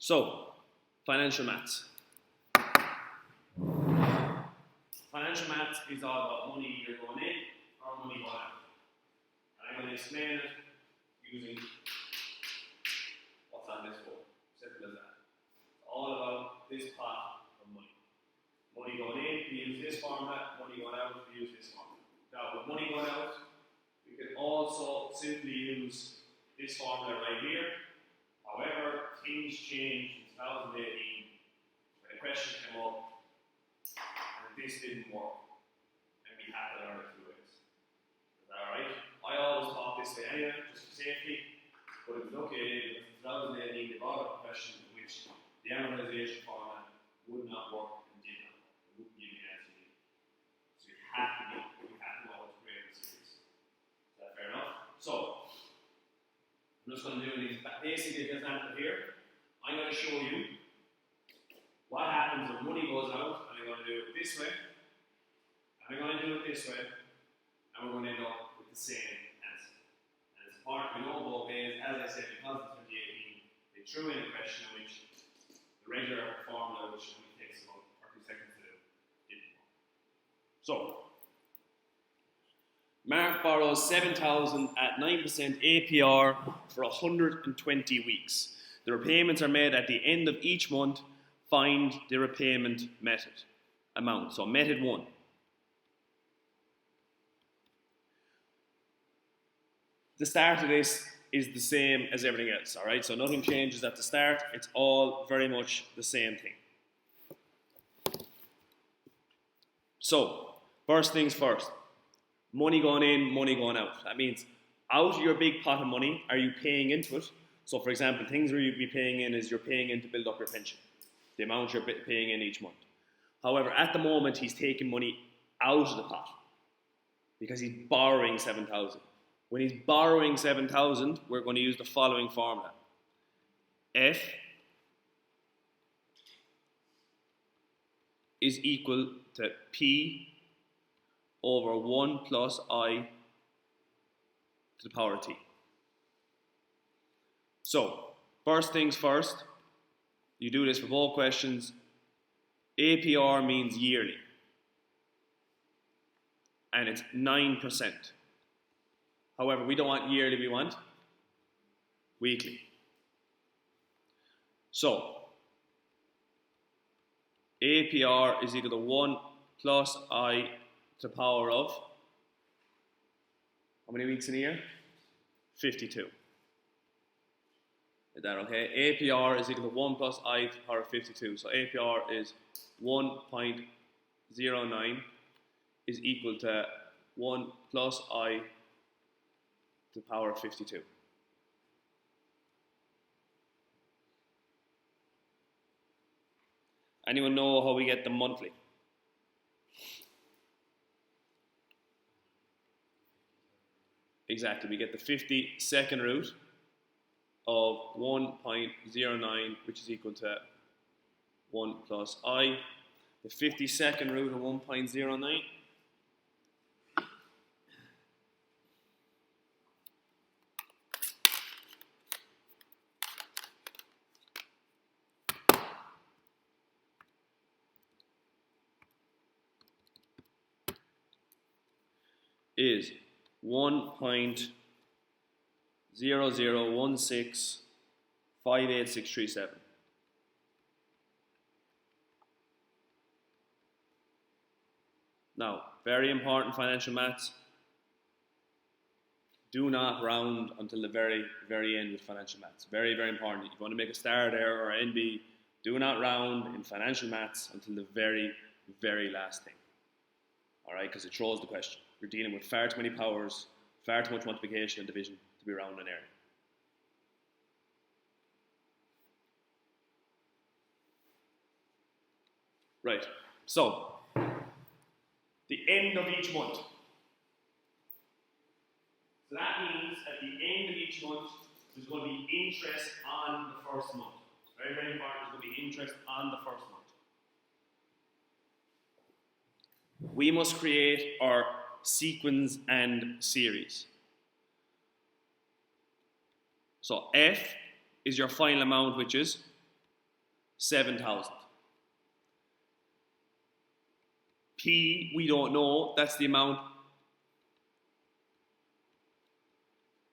So, financial maths. Financial maths is all about money either going in or money going out. And I'm going to explain it using what's on this board. Simple as that. It's all about this pot of money. Money going in, we use this formula. Money going out, we use this formula. Now, with money going out, we can also simply use this formula right here. However, things changed in 2018 when a question came up and this didn't work and we had to learn it two ways. Is that alright? I always thought this way anyway, just for safety, but it was okay because in 2018 they brought up a question in which the amortization formula would not work and did not work. It wouldn't give you the answer you need. So you have to know how to create a series. Is that fair enough? So, I'm just going to do these basic example here. I'm going to show you what happens when money goes out, and I'm going to do it this way, and I'm going to do it this way, and we're going to end up with the same answer. And it's important we know both ways. As I said, because it's 2018, they threw in a question in which the regular formula, which only takes about 30 seconds to do, didn't work. So, Mark borrows 7,000 at 9% APR for 120 weeks. The repayments are made at the end of each month. Find the repayment method amount. So method 1. The start of this is the same as everything else, all right? So nothing changes at the start. It's all very much the same thing. So, first things first. Money going in, money going out. That means out of your big pot of money, are you paying into it? So for example, things where you'd be paying in is you're paying in to build up your pension, the amount you're paying in each month. However, at the moment, he's taking money out of the pot because he's borrowing 7,000. When he's borrowing 7,000, we're going to use the following formula. F is equal to P over 1 plus I to the power of T. So, first things first, you do this for both questions. APR means yearly, and it's 9%. However, we don't want yearly, we want weekly. So, APR is equal to 1 plus I to the power of, how many weeks in a year? 52. Is that okay? APR is equal to 1 plus I to the power of 52. So APR is 1.09 is equal to 1 plus I to the power of 52. Anyone know how we get the monthly? Exactly, we get the 52nd root of 1.09, which is equal to 1 plus I. The 52nd root of 1.09 is 1.00165867. Now, very important financial maths. Do not round until the very, very end with financial maths. Very, very important. If you want to make a star there or an NB, do not round in financial maths until the very, very last thing. All right, because it throws the question. You're dealing with far too many powers, far too much multiplication and division to be round and area. Right, so the end of each month. So that means at the end of each month, there's going to be interest on the first month. Very, very important, there's going to be interest on the first month. We must create our sequence and series. So F is your final amount, which is 7,000. P, we don't know. That's the amount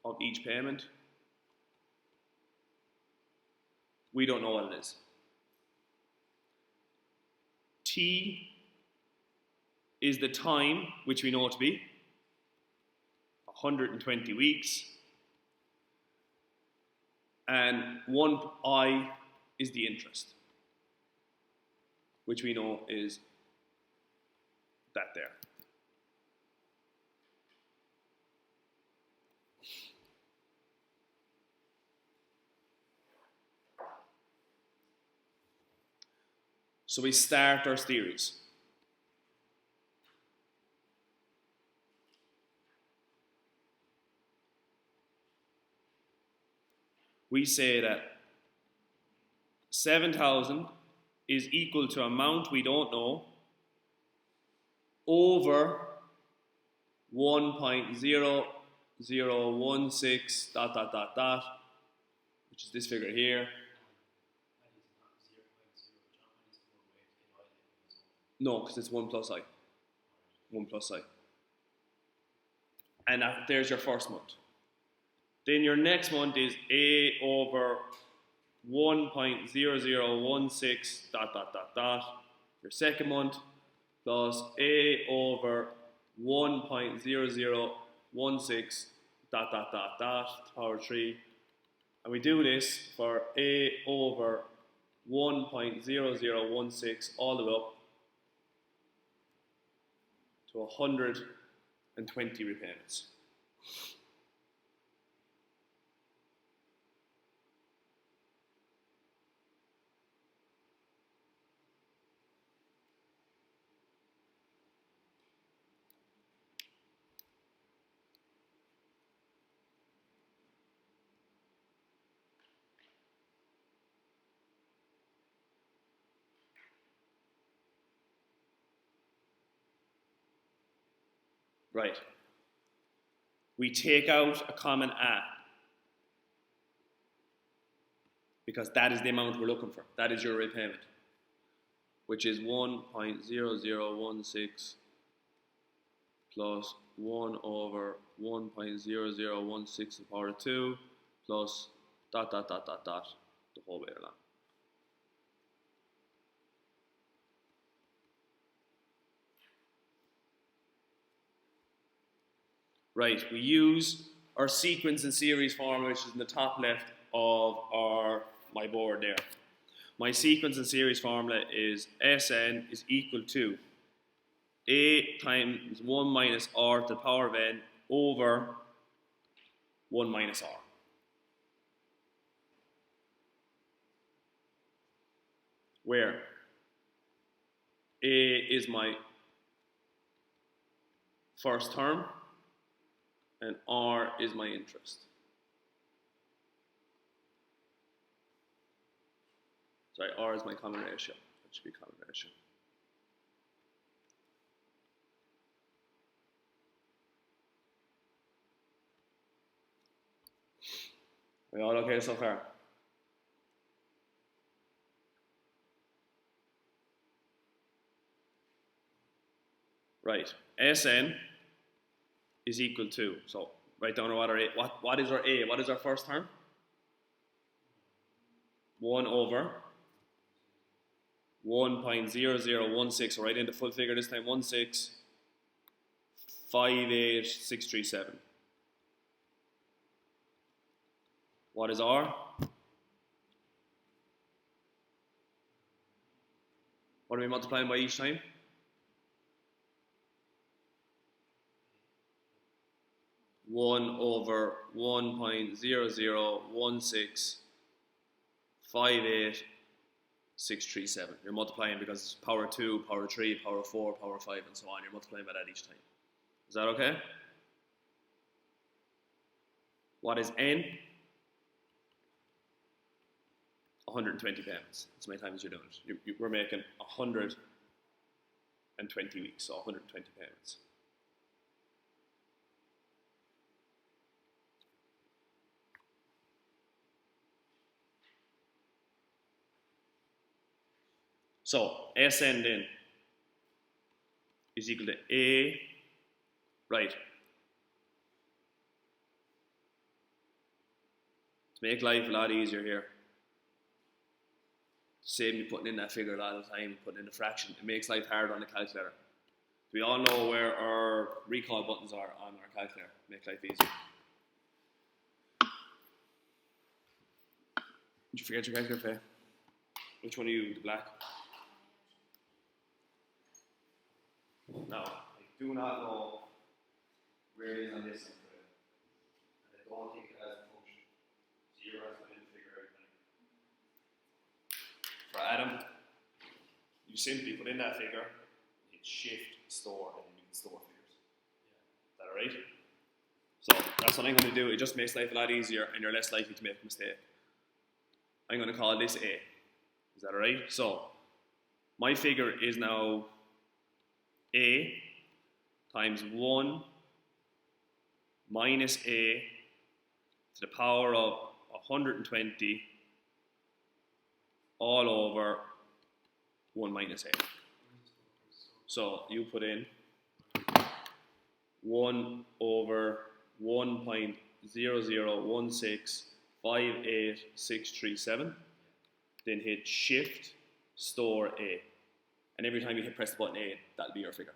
of each payment. We don't know what it is. T is the time, which we know it to be 120 weeks. And 1I is the interest, which we know is that there. So we start our series. We say that 7,000 is equal to amount we don't know over 1.0016 dot dot dot dot, which is this figure here. No, because it's 1 plus I. 1 plus I. And there's your first month. Then your next month is A over 1.0016 dot dot dot dot. Your second month plus A over 1.0016 dot dot dot dot to the power 3. And we do this for A over 1.0016 all the way up to 120 repayments. Right. We take out a common A because that is the amount we're looking for. That is your repayment, which is 1.0016 plus 1 over 1.0016 to the power of 2 plus dot dot dot dot dot the whole way along. Right, we use our sequence and series formula, which is in the top left of my board there. My sequence and series formula is Sn is equal to A times 1 minus R to the power of n over 1 minus R. Where A is my first term and R is my interest. Sorry, R is my common ratio. That should be common ratio. Are we all okay so far? Right, Sn is equal to, so write down what is our A? What is our first term? 1 over 1.0016, so write in the full figure this time, 1658637. What is R? What are we multiplying by each time? One over 1.0016588637. You're multiplying because it's power 2, power 3, power 4, power 5, and so on. You're multiplying by that each time. Is that okay? What is N? 120 payments. That's how many times you're doing it. We're making 120 weeks, so 120 payments. So SN then is equal to A, right. To make life a lot easier here, save me putting in that figure a lot of the time, putting in a fraction. It makes life harder on the calculator. We all know where our recall buttons are on our calculator. Make life easier. Did you forget your calculator, Faye? Which one are you, the black? No, I do not know where it is on this one. And I don't think it has a function. So you're going to have to figure everything. For Adam, you simply put in that figure, hit shift, store, and then you can store figures. Is that alright? So that's what I'm going to do. It just makes life a lot easier and you're less likely to make a mistake. I'm going to call this A. Is that alright? So my figure is now A times 1 minus A to the power of 120 all over 1 minus A. So you put in 1 over 1.001658637, then hit shift, store A. And every time you hit press the button A, that'll be your figure.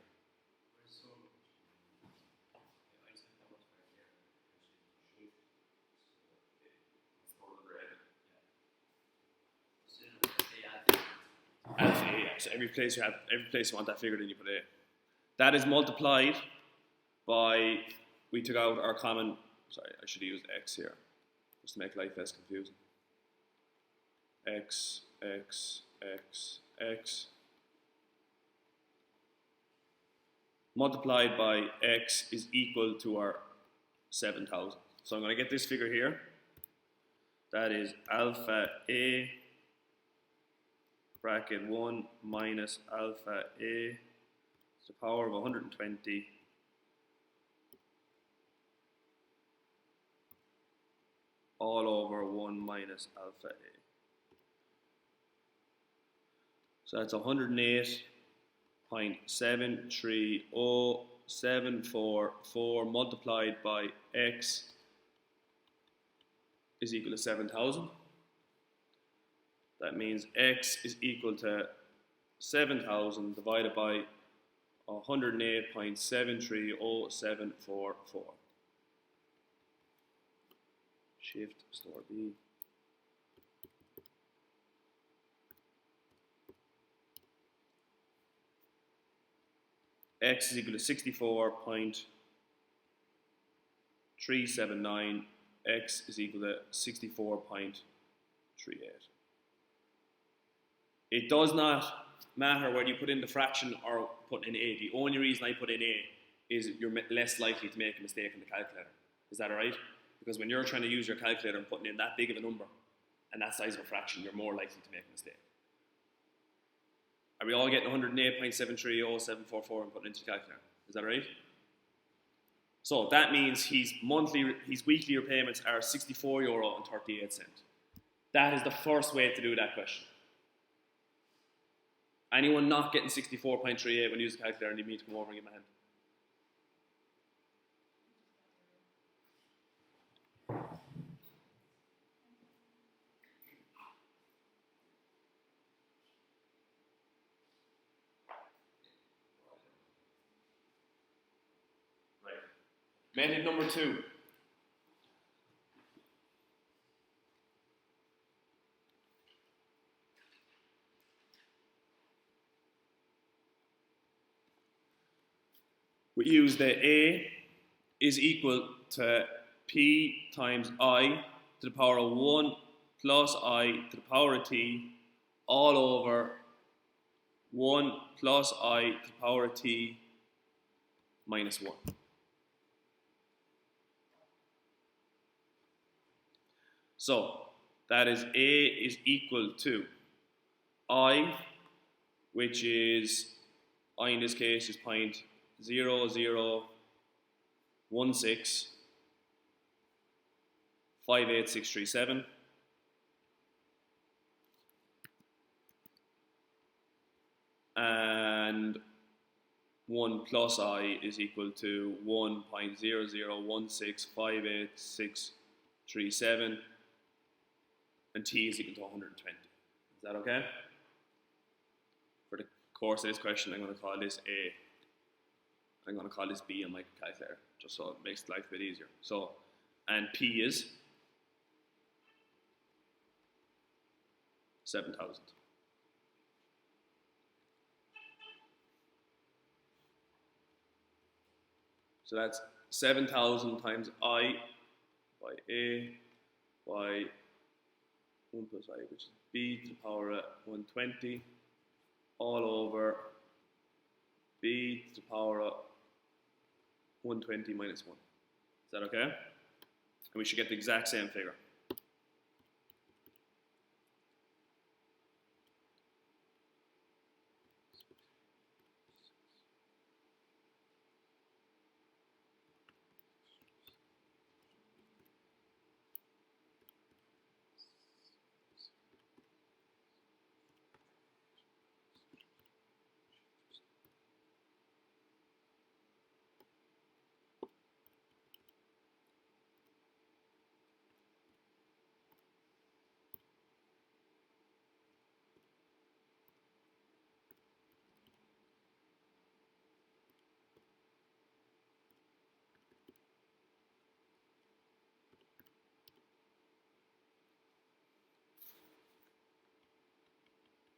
Alpha A, yeah. So every place you want that figure, then you put A. That is multiplied by, we took out our common, sorry, I should have used X here, just to make life less confusing. X, X, X, X. Multiplied by X is equal to our 7,000. So I'm going to get this figure here. That is alpha A bracket 1 minus alpha A to the power of 120 all over 1 minus alpha A. So that's 108.730744 multiplied by X is equal to 7,000. That means X is equal to 7,000 divided by 108.730744. Shift, store B. X is equal to 64.379. X is equal to 64.38. It does not matter whether you put in the fraction or put in A. The only reason I put in A is you're less likely to make a mistake in the calculator. Is that alright? Because when you're trying to use your calculator and putting in that big of a number and that size of a fraction, you're more likely to make a mistake. Are we all getting 108.730744 and putting it into the calculator? Is that right? So that means his weekly repayments are €64.38. That is the first way to do that question. Anyone not getting 64.38 when you use a calculator and you need to come over and give me a hand? Method number 2. We use the A is equal to P times I to the power of 1 plus I to the power of T all over 1 plus I to the power of T minus 1. So that is A is equal to I, which is, I in this case is 0.016588637 and 1 plus I is equal to 1.00165867, and t is equal to 120. Is that okay? For the course of this question, I'm going to call this A. I'm going to call this B on my calculator, just so it makes life a bit easier. So, and P is 7,000. So that's 7,000 times I by A by 1 plus I, which is B to the power of 120, all over B to the power of 120 minus 1. Is that okay? And we should get the exact same figure.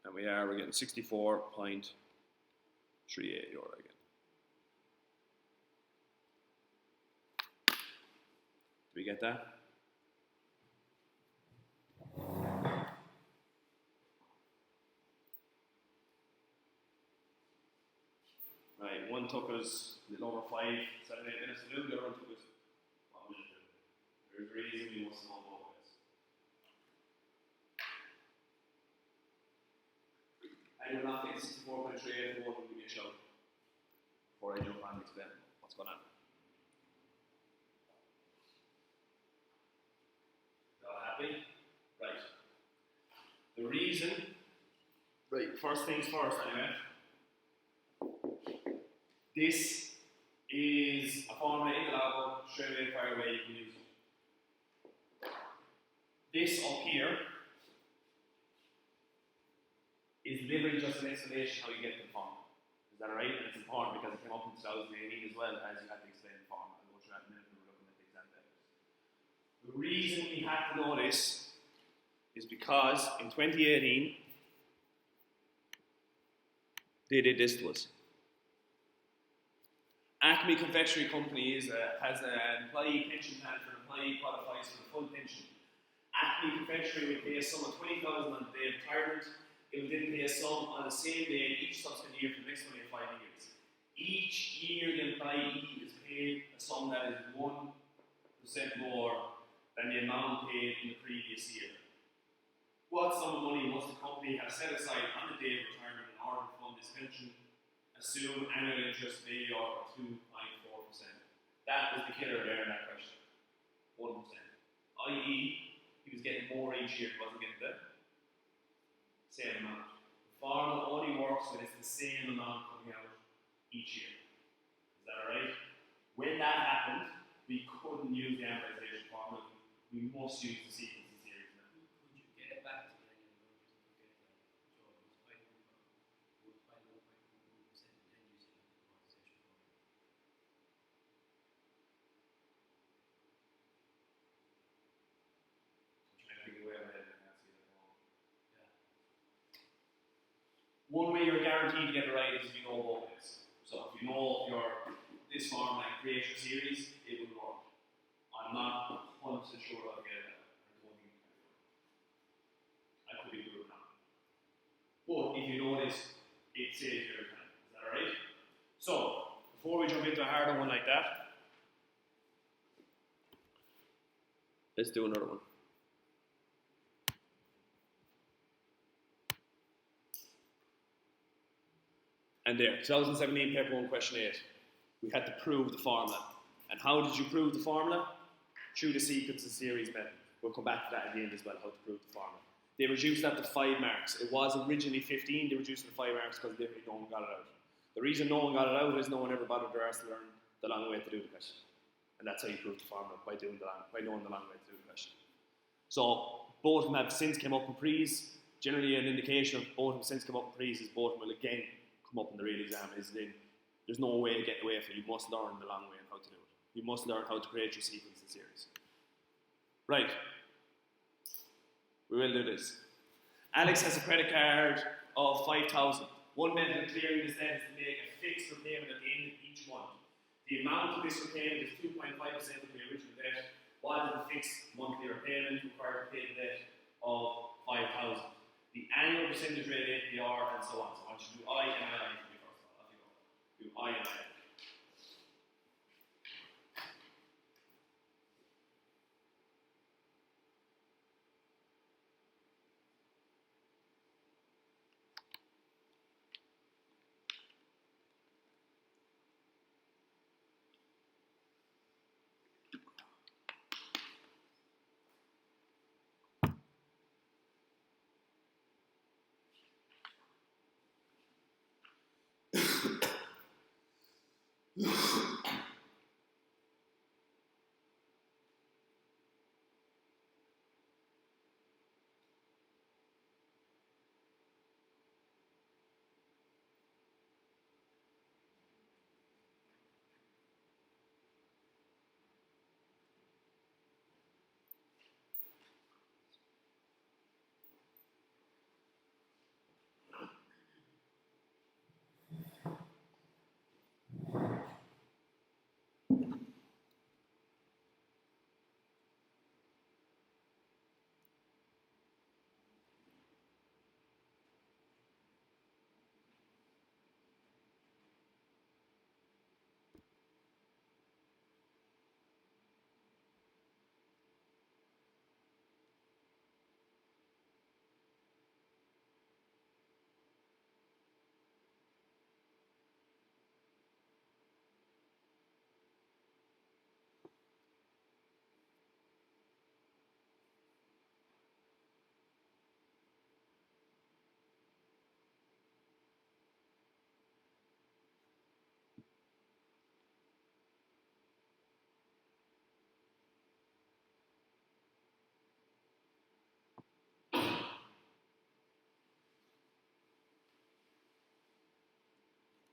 And we're getting 64.38 euro again. Do we get that? Right, one took us a little over 7, 8 minutes to do, the other one took us 1 minute to do. There's a reason we must know both ways. And you're not getting 64.38 for one, give me a shout before I jump on and explain what's going on. Y'all happy? Right. The reason, right, first things first anyway. This is a formula in the logbook, straight away, fire away, you can use it. This up here is literally just an explanation how you get the formula. Is that alright? And it's important because it came up in 2018 as well as you had to explain the formula. I'll go through that in a minute when we're looking at the exam papers. The reason we had to know this is because in 2018 they did this to us. Acme Confectionery Company has an employee pension plan for an employee qualifies for the full pension. Acme Confectionery would pay a sum of 20,000 on the day of retirement. It would then pay a sum on the same day each subsequent year for the next 25 years. Each year the employee is paid a sum that is 1% more than the amount paid in the previous year. What sum of money must the company have set aside on the day of retirement in order to fund this pension? Assume annual interest may of 2.4%. That was the killer there in that question. 1%. I.e., he was getting more each year, he wasn't getting the same amount. The formula only works when it's the same amount coming out each year. Is that alright? When that happened, we couldn't use the amortization formula. We must use the sequence series now. Could you get it back to the end of the One way you're guaranteed to get it right is if you know both ways. So if you know this formula and create your series, it will work. I'm not 100% sure how to get it out. I could be good now. But if you know this, it saves you every time. Is that alright? So, before we jump into a harder one like that, let's do another one. And there, 2017 paper 1 question 8. We had to prove the formula. And how did you prove the formula? Through the sequence and series method. We'll come back to that at the end as well, how to prove the formula. They reduced that to 5 marks. It was originally 15, they reduced it to 5 marks because no one got it out. The reason no one got it out is no one ever bothered their arse to learn the long way to do the question. And that's how you prove the formula, by knowing the long way to do the question. So both of them have since come up in pre's. Generally an indication of both of them since come up in pre's is both of them will again come up in the real exam. Is then there's no way to get away from it. You must learn the long way and how to do it. You must learn how to create your sequence and series. Right. We will do this. Alex has a credit card of 5,000. One method of clearing this debt is to make a fixed repayment at the end of each month. The amount of this repayment is 2.5% of the original debt. What is the fixed monthly repayment required to pay the debt of 5,000? The annual percentage rate APR and so on. So I want you to do I and I for me first of all. Off you go. Do I and I.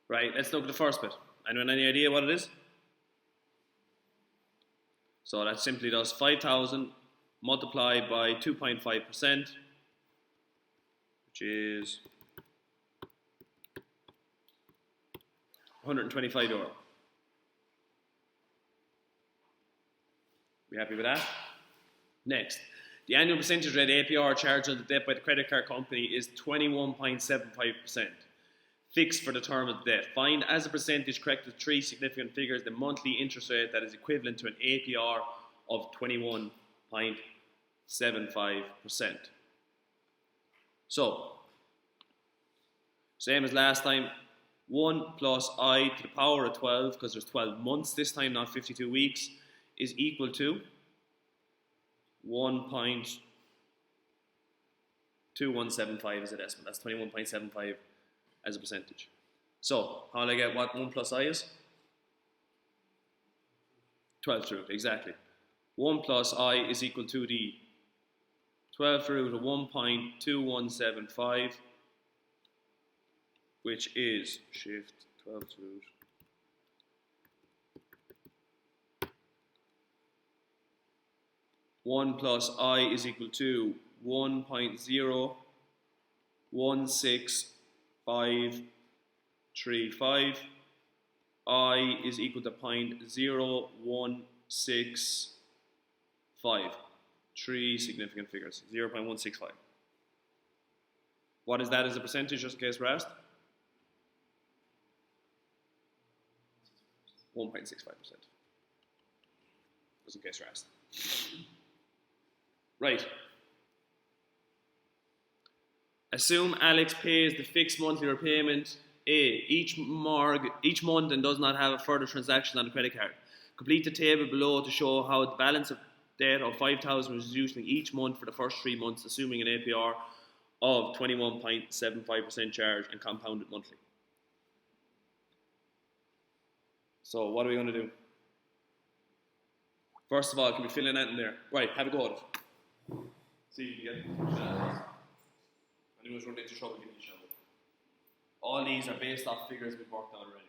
Right, let's look at the first bit. Anyone any idea what it is? So that simply does 5,000 multiplied by 2.5%, which is €125. We happy with that? Next, the annual percentage rate APR charged on the debt by the credit card company is 21.75%. Fixed for the term of the debt. Find as a percentage correct with 3 significant figures the monthly interest rate that is equivalent to an APR of 21.75%. So, same as last time, 1 plus I to the power of 12, because there's 12 months this time, not 52 weeks, is equal to 1.2175 as a decimal. That's 21.75 as a percentage. So, how will I get what 1 plus I is? 12th root, exactly. 1 plus I is equal to the 12th root of 1.2175, which is, shift 12th root, one plus I is equal to 1.016535. I is equal to 0.0165. 3 significant figures, 0.165. What is that as a percentage, just in case we're asked? 1.65%. Just in case you're asked. Right. Assume Alex pays the fixed monthly repayment A each month and does not have a further transaction on the credit card. Complete the table below to show how the balance of debt of 5,000 was reducing each month for the first 3 months, assuming an APR of 21.75% charge and compounded monthly. So what are we going to do? First of all, can we fill in that in there? Right, have a go at it. See if you can get it. Anyone's running into trouble, give me a shout. All these are based off figures we've worked out already.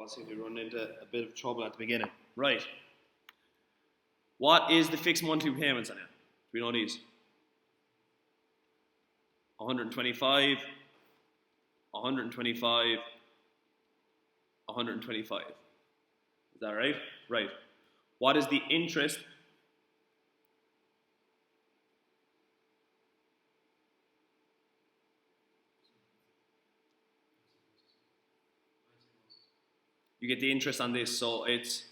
all seem to be running into a bit of trouble at the beginning. Right. What is the fixed monthly payments on it? Do we know these? 125, 125, 125. Is that right? Right. What is the interest? You get the interest on this, so it's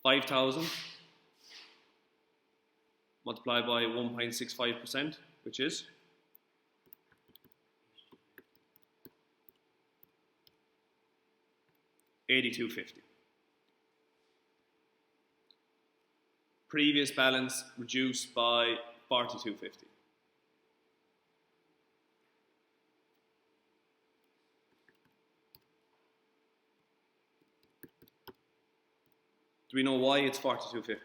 5,000 multiplied by 1.65%, which is 8250. Previous balance reduced by 4250. Do we know why it's 4250?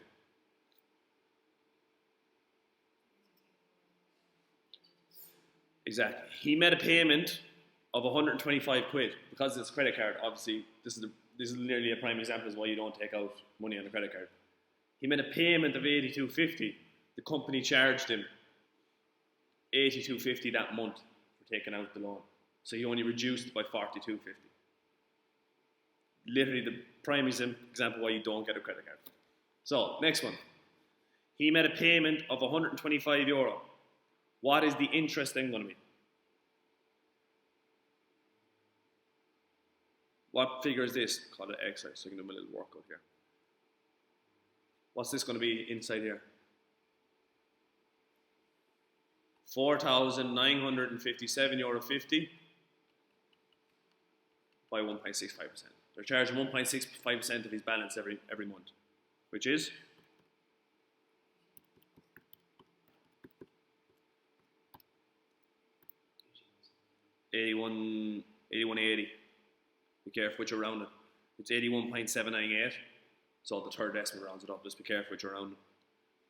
Exactly. He made a payment of 125 quid because it's a credit card. Obviously, this is nearly a prime example of why you don't take out money on a credit card. He made a payment of 82.50. The company charged him 82.50 that month for taking out the loan. So he only reduced it by 42.50. Literally the prime example why you don't get a credit card. So, next one. He made a payment of €125. What is the interest then going to be? What figure is this? Call it X, so I can do my little workout here. What's this going to be inside here? €4,957.50 by 1.65%. They're charging 1.65% of his balance every month, which is 81.80. Be careful which around it. It's 81.798. So the third decimal rounds it up. Just be careful with your rounding,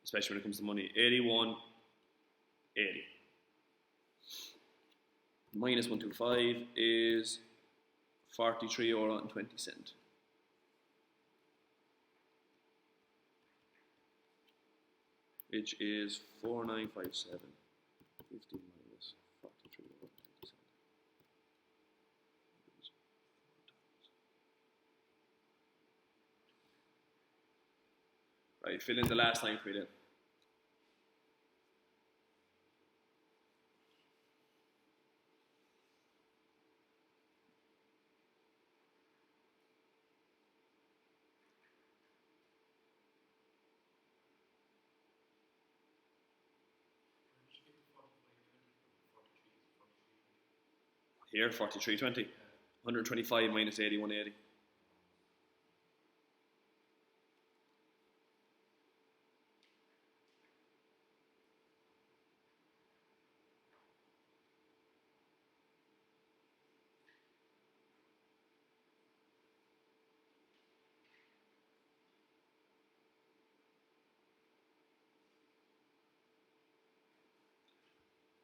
especially when it comes to money. 81, 80. Minus 125 is €43.20. Which is 4957. 50 minus 43.20. Right, fill in the last line for me then. Here, 4320. 125 minus 8180.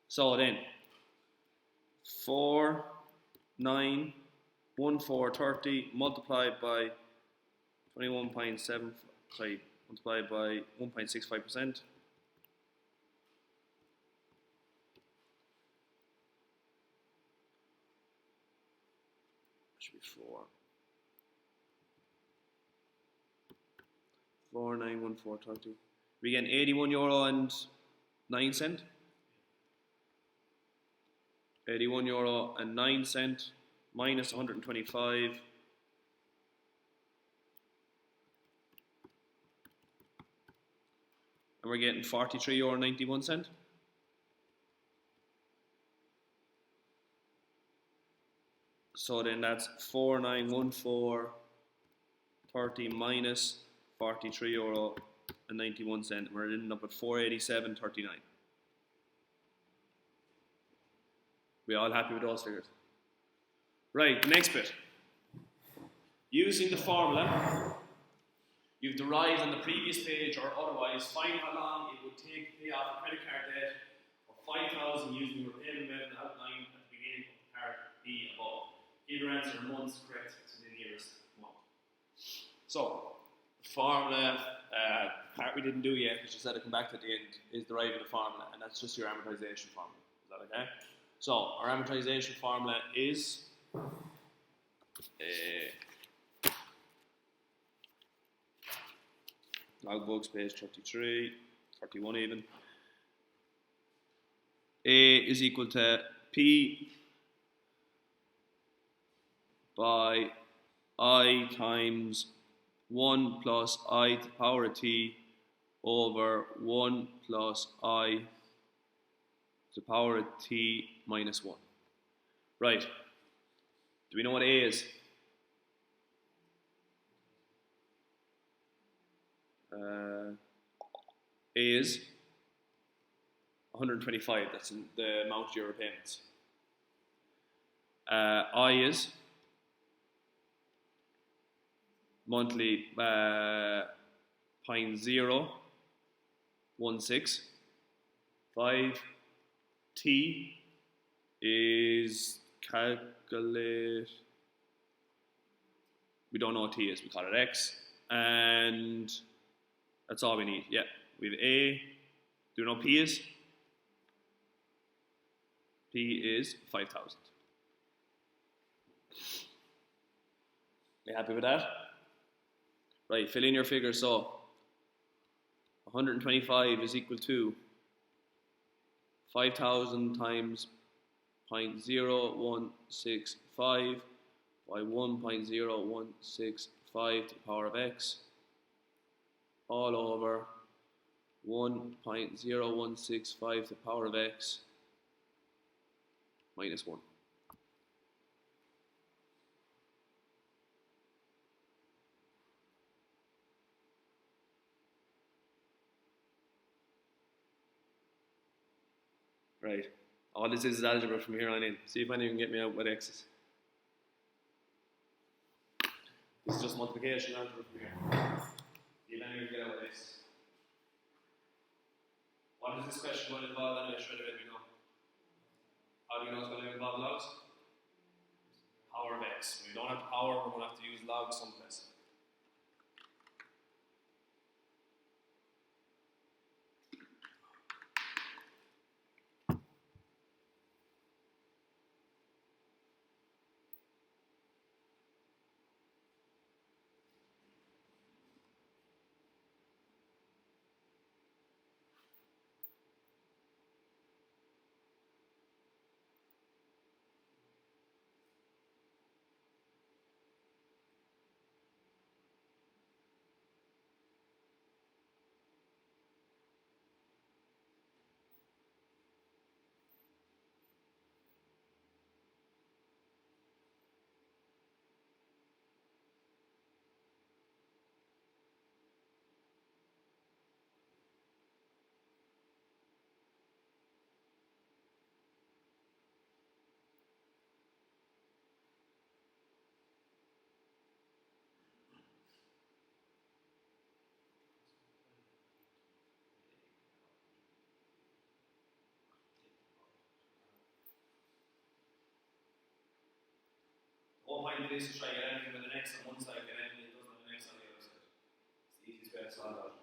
So then, 4,91430 multiplied by 21.7, sorry, multiplied by 1.65%. Should be 4,91430. We get €81.09. €81.09 minus 125 and we're getting €43.91. So then that's 4,914.30 minus €43.91. We're ending up at 487.39. We all happy with those figures? Right, the next bit. Using the formula you've derived on the previous page or otherwise, find how long it would take to pay off a credit card debt of $5,000 using the repayment method outlined at the beginning of part B above. Give your answer in months correct to the nearest month. So, the formula part we didn't do yet, which I said I'd come back to at the end, is deriving the formula, and that's just your amortization formula. Is that okay? So, our amortization formula is logbooks, page 33, 31 even. A is equal to P by I times 1 plus I to the power of T over 1 plus I to the power of T minus 1. Right. Do we know what A is? A is 125. That's the amount of your repayments. I is monthly 0.0165. T is calculate. We don't know what T is. We call it X, and that's all we need. Yeah, we have A. Do you know what P is? P is 5,000. You happy with that? Right, fill in your figure. So 125 is equal to 5,000 times 0.0165 by 1.0165 to the power of X all over 1.0165 to the power of X minus 1. Right. All this is algebra from here on in. See if anyone can get me out with X's. This is just multiplication algebra from here. The linear get out with this. What is this question going to involve anyway? Straight away we know. How do you know it's going to involve logs? Power of x. When we don't have power, we're going to have to use log someplace. The whole point of this is try to get anything with an x on one side, get anything that doesn't have an x on the other side. It's the easiest way to solve that.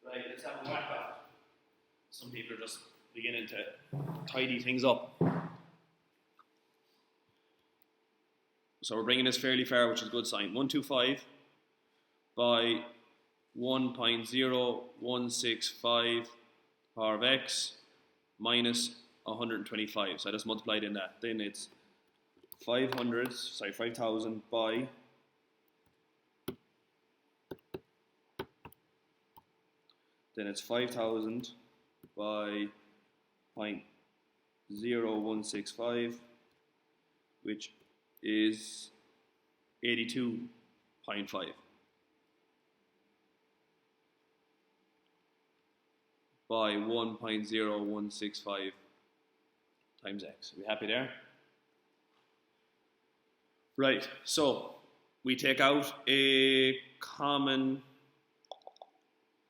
Right, let's have a whack of it. Some people are just beginning to tidy things up. So we're bringing this fairly far, which is a good sign. 125 by 1.0165 power of x minus 125. So I just multiplied in that. Then it's 5,000 by then it's 5,000 by 0.0165, which is 82.5 by 1.0165 times x. Are we happy there? Right, so we take out a common,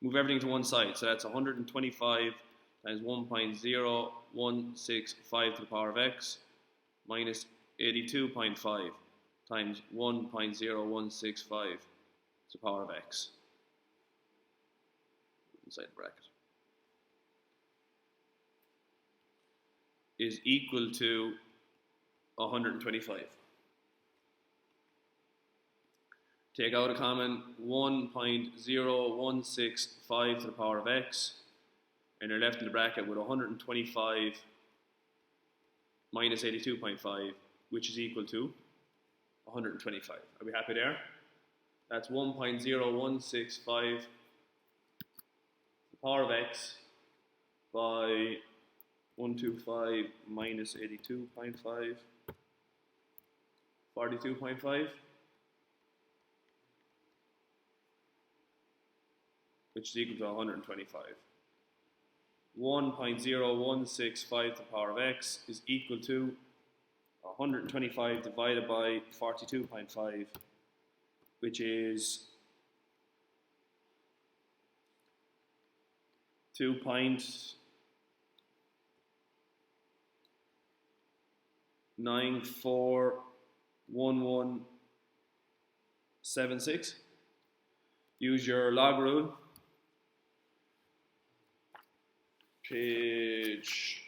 move everything to one side. So that's 125 times 1.0165 to the power of x minus 82.5 times 1.0165 to the power of x inside the bracket is equal to 125. Take out a common 1.0165 to the power of x, and you're left in the bracket with 125 minus 82.5, which is equal to 125. Are we happy there? That's 1.0165 to the power of x by 125 minus 82.5, 42.5, which is equal to 125. 1.0165 to the power of x is equal to 125 divided by 42.5, which is 2.941176. Use your log rule. Page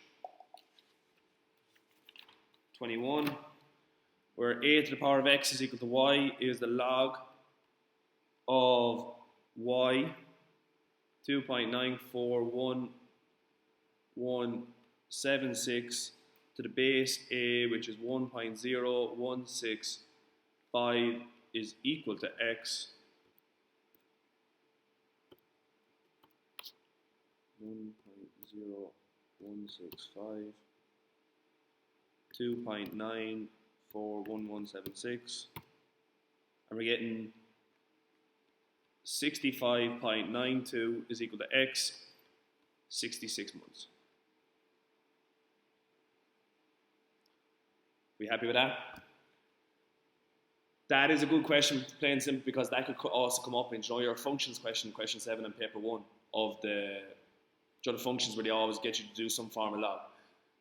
21, where a to the power of x is equal to y is the log of y, 2.941176 to the base a, which is 1.0165, is equal to x. 1.0165, 2.941176, and we're getting 65.92 is equal to x, 66 months. We happy with that? That is a good question, plain and simple, because that could also come up in your functions question 7 and paper 1 of the functions, where they always get you to do some form of log.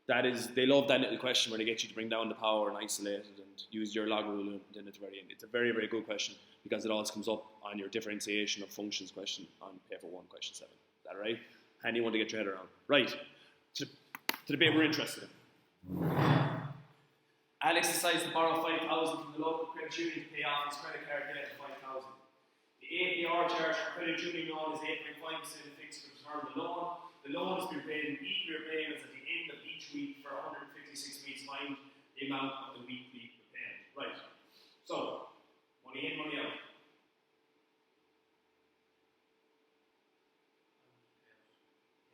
That is, they love that little question where they get you to bring down the power and isolate it and use your log rule and then at the very end. It's a very, very good question because it always comes up on your differentiation of functions question on paper 1, question 7. Is that right? Handy one to get your head around. Right, to the bit we're interested in. Alex decides to borrow 5,000 from the local credit union to pay off his credit card debt of 5,000. The APR charge for credit union loan is 8.5% fixed for the term of the loan. The loan has been paid in equal repayments at the end of each week for 156 weeks. Find the amount of the weekly repayment. Right. So, money in, money out.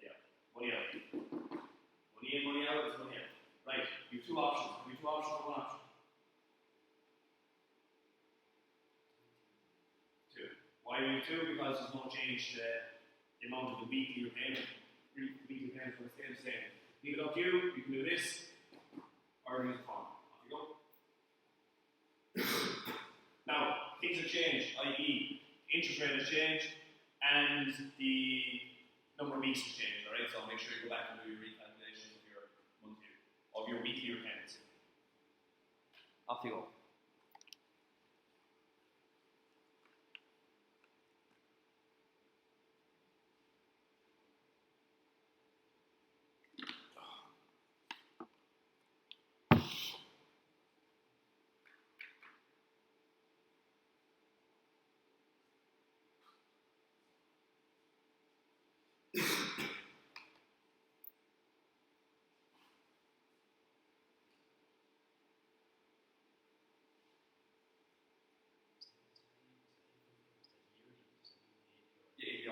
Yeah, money out. Money in, money out is money out. Right, you have two options. We have two options or one option? Two. Why do we have two? Because there's no change to the amount of the weekly repayment. Weekly repayment will stay the same. Leave it up to you. You can do this or use the form. Off you go. Now, things have changed, i.e., interest rate has changed and the number of weeks has changed. Alright, so make sure you go back and do your recalculations of your monthly, of your weekly repayments. Off you go.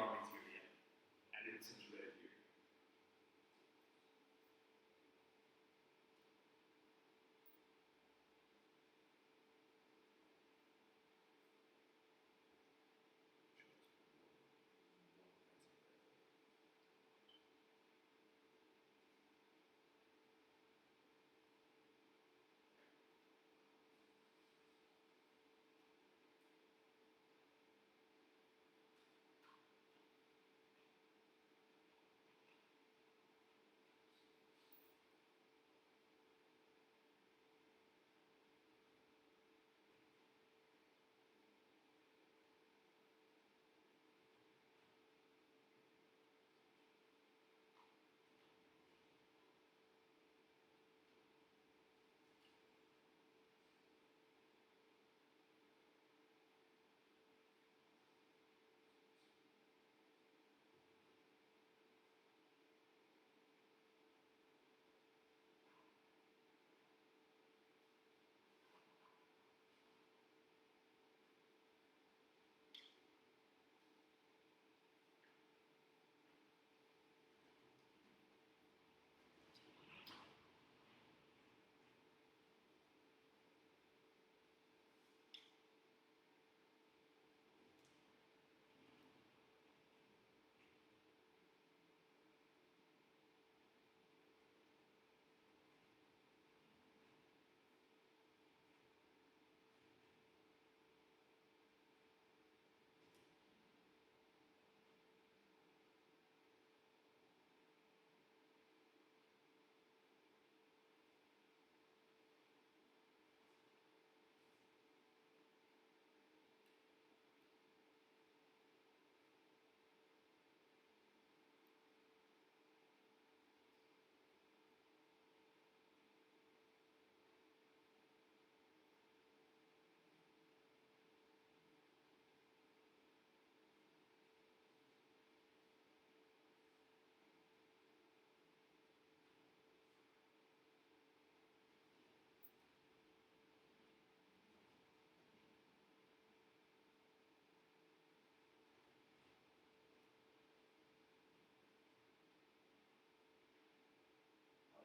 APR means year to end, and it's integrated year.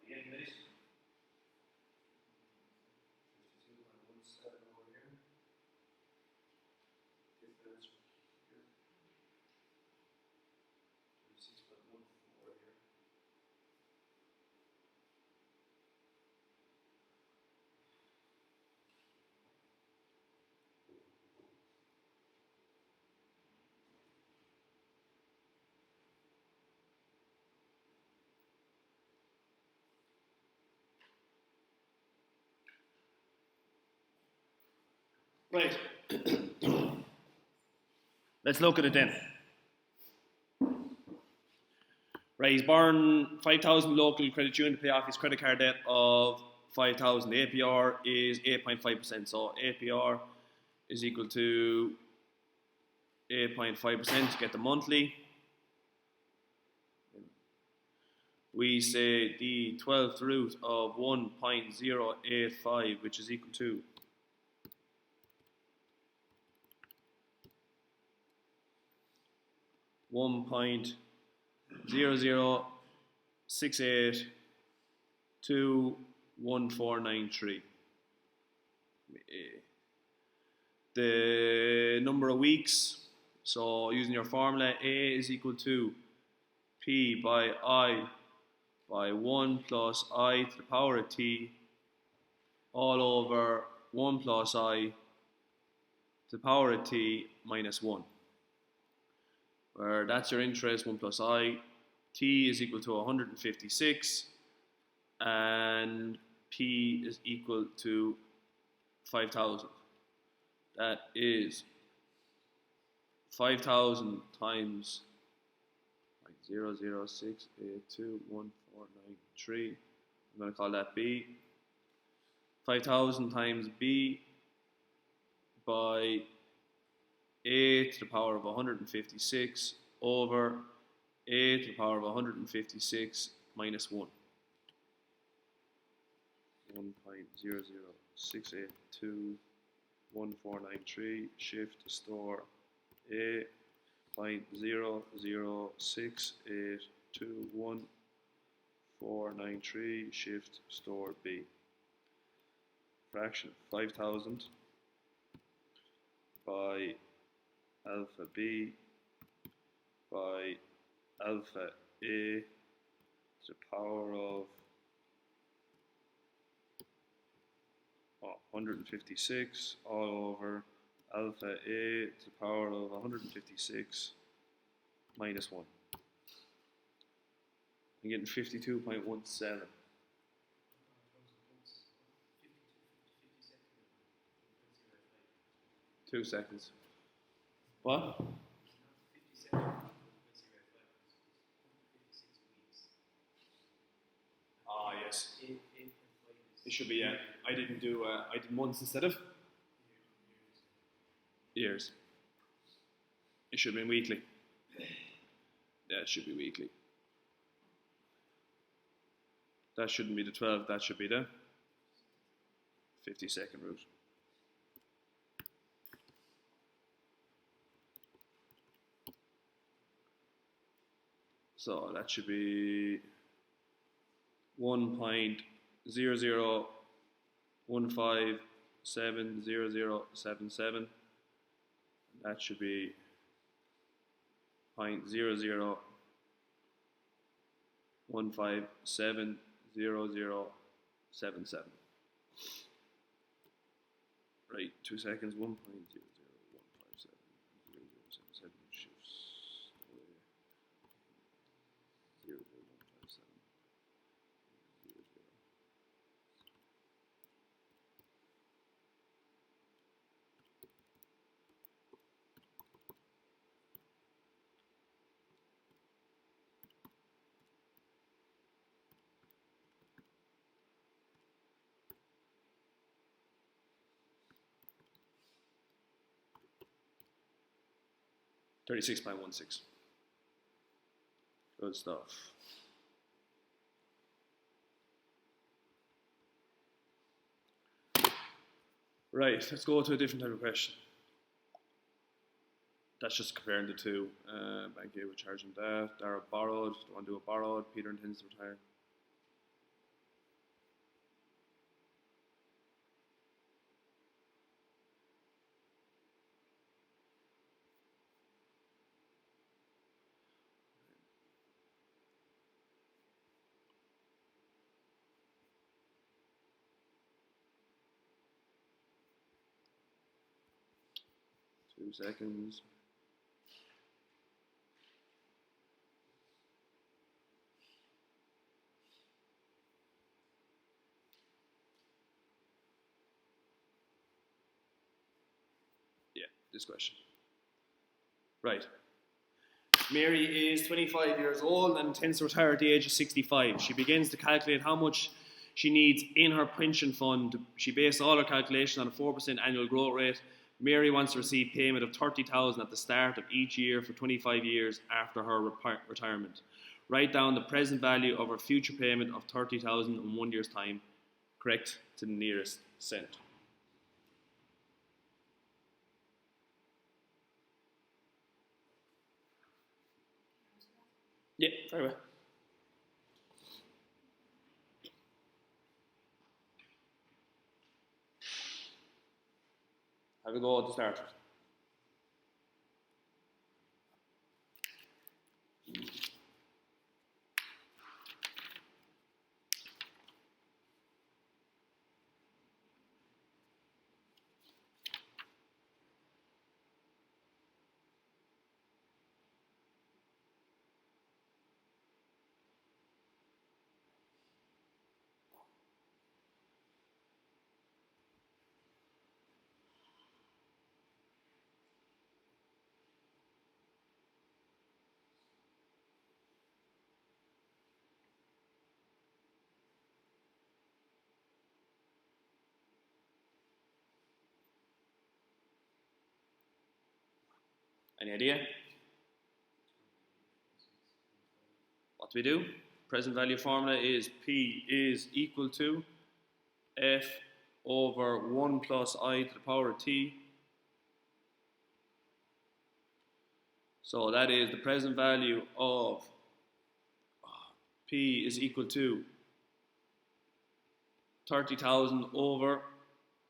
The end of this. 52.17 over here. Difference here. 36.14 here. Right. Let's look at it then. Right, he's borrowing 5,000 local credit union to pay off his credit card debt of 5,000. The APR is 8.5%. So APR is equal to 8.5% to get the monthly. We say the 12th root of 1.085, which is equal to 1.00682143. The number of weeks, so using your formula, A is equal to P by I by 1 plus I to the power of T all over 1 plus I to the power of T minus 1. Where that's your interest, 1 plus I. T is equal to 156 and P is equal to 5,000. That is 5,000 times 0.00682143. I'm going to call that B. 5,000 times B by A to the power of 156 over A to the power of 156 minus 1. 1.00682143, shift to store A, .006821493 shift store B. Fraction 5,000 by alpha B by alpha A to the power of 156 all over alpha A to the power of 156 minus 1. I'm getting 52.17. 2 seconds. What? Ah, yes. It should be, yeah. I did months instead of years. It should have been weekly. Yeah, it should be weekly. That shouldn't be the 12, that should be the 52nd root. So that should be 1.0015700077. That should be 0.0015700077. Right, 2 seconds, 1.001570077 shifts away 0.0157. $36.16. Good stuff. Right, let's go to a different type of question. That's just comparing the two. Bank A, we're charging that. Dara borrowed. Don't want to do a borrowed. Peter intends to retire. Two seconds. Yeah, this question. Right. Mary is 25 years old and intends to retire at the age of 65. She begins to calculate how much she needs in her pension fund. She based all her calculations on a 4% annual growth rate. Mary wants to receive payment of $30,000 at the start of each year for 25 years after her retirement. Write down the present value of her future payment of $30,000 in 1 year's time, correct to the nearest cent. Yeah, very well. Have a go at the start. Any idea? What do we do? Present value formula is P is equal to F over 1 plus I to the power of T. So that is the present value of P is equal to 30,000 over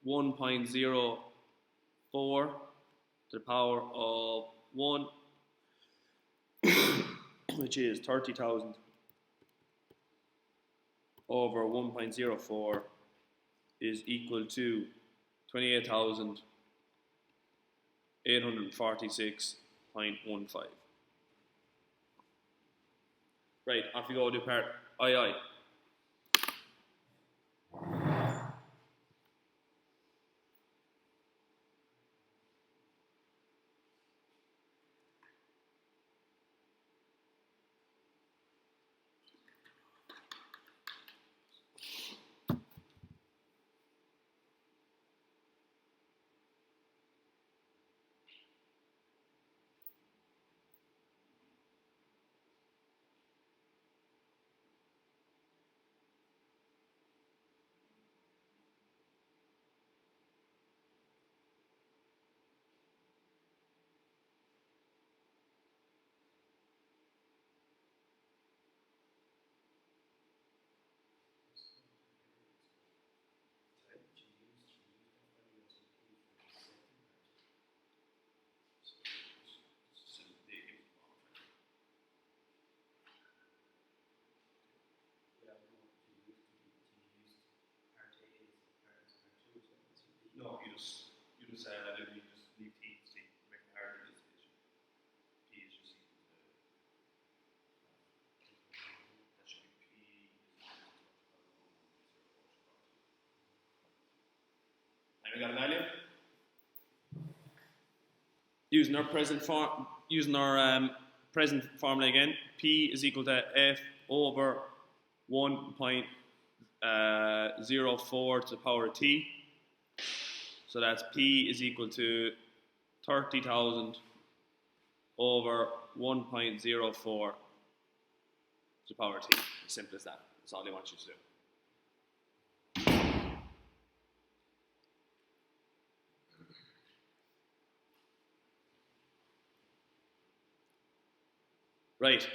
1.04 to the power of 1, which is 30,000 over 1.04 is equal to 28,846.15. Right, off you go, do part II. No, you just leave T to C, make it harder in this division. P is just equal to, that should be P is equal to, and we got a value. Using our present present formula again, P is equal to F over 1.04 to the power of T. So that's P is equal to 30,000 over 1.04 to the power of T. As simple as that. That's all they want you to do. Right,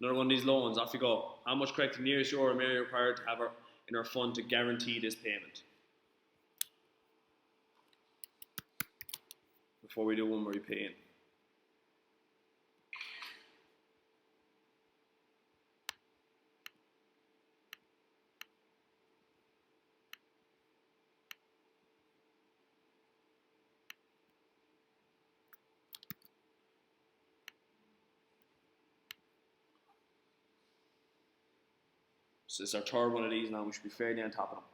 another one of these loans, off you go. How much correct nearest euro am I required to have in our fund to guarantee this payment? Before we do one more repaying. So this is our third one of these now, we should be fairly on top of them.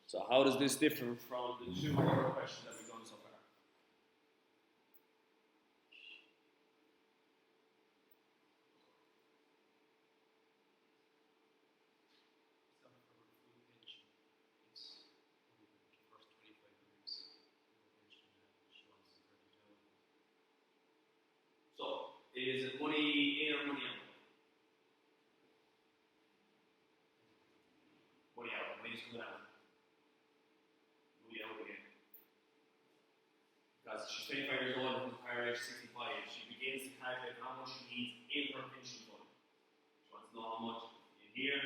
So how does this differ from the two other questions that we've done so far? So is it money in or money out? Money out. Money's coming out. Money out again. Because she's 25 years old and her age 65. She begins to calculate how much she needs in her pension fund. She wants to know how much in here.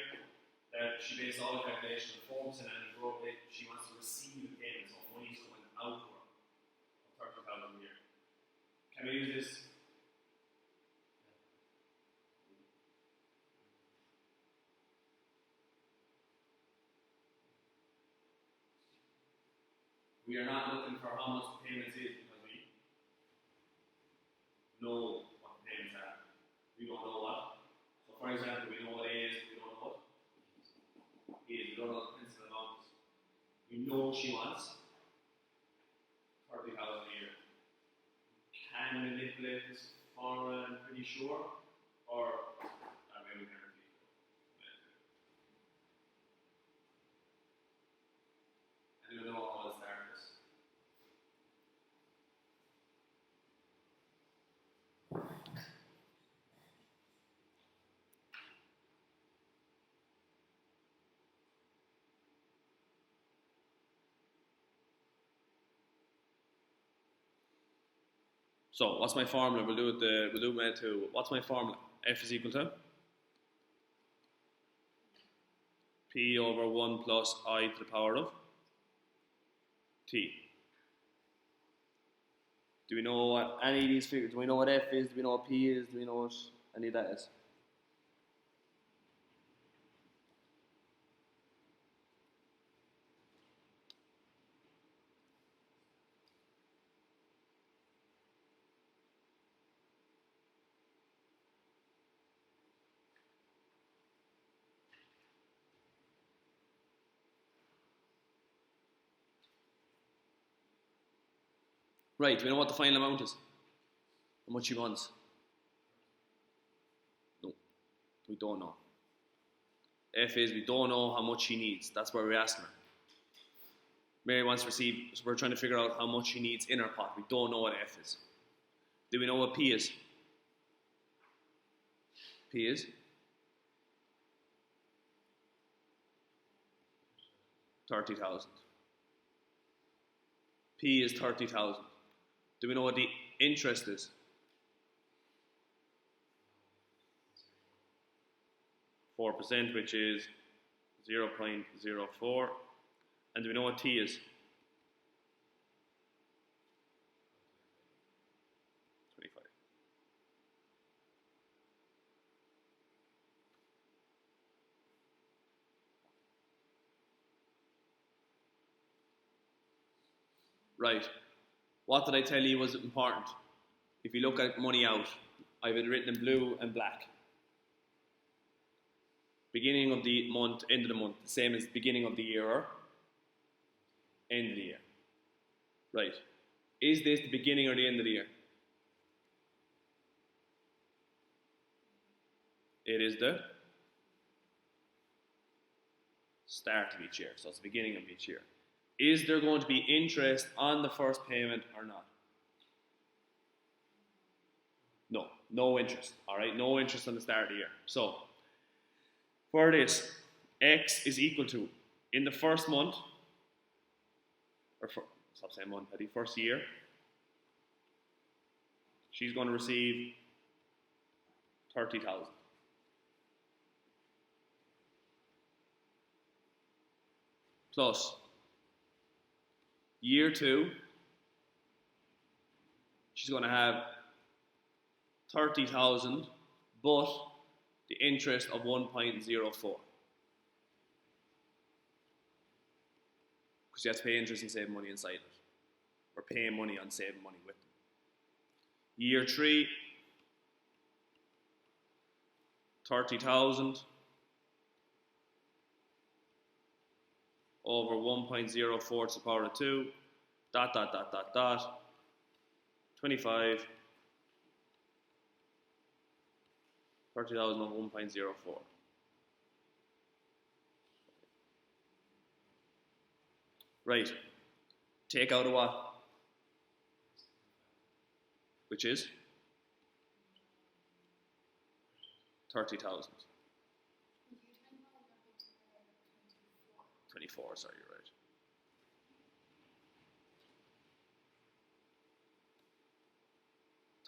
That she based all the calculations on 4% annual growth rate. She wants to receive the payment, so money is coming out to her. 30,000 a year. Can we use this? We are not looking for how much the payments is because we know what the payments are. We don't know what. So for example, we know what A is, we don't know what E is. We don't know the principal amounts. We know she wants 30,000 a year. Can we manipulate this formula? I'm pretty sure, or maybe we can repeat it. And we know how to start this. So what's my formula? We'll do it method 2. What's my formula? F is equal to P over 1 plus I to the power of T. Do we know what any of these figures? Do we know what F is? Do we know what P is? Do we know what any of that is? Right, do we know what the final amount is? How much she wants? No, we don't know. F is we don't know how much she needs. That's where we're asking her. Mary wants to receive, so we're trying to figure out how much she needs in her pot. We don't know what F is. Do we know what P is? P is 30,000. P is 30,000. Do we know what the interest is? 4%, which is 0.04. And do we know what T is? 25. Right. What did I tell you was important? If you look at money out, I've it written in blue and black. Beginning of the month, end of the month, the same as beginning of the year or end of the year. Right. Is this the beginning or the end of the year? It is the start of each year, so it's the beginning of each year. Is there going to be interest on the first payment or not? No, no interest. All right, no interest on the start of the year. So, for this, X is equal to, in the first month, stop saying month, the first year, she's going to receive 30,000. Plus, year 2, she's going to have 30,000, but the interest of 1.04. Because you have to pay interest and save money inside it. Or paying money on saving money with them. Year 3, 30,000 over 1.04 to the power of 2, 25, 30,000 over 1.04. Right. Take out a what? Which is 30,000. 24, sorry,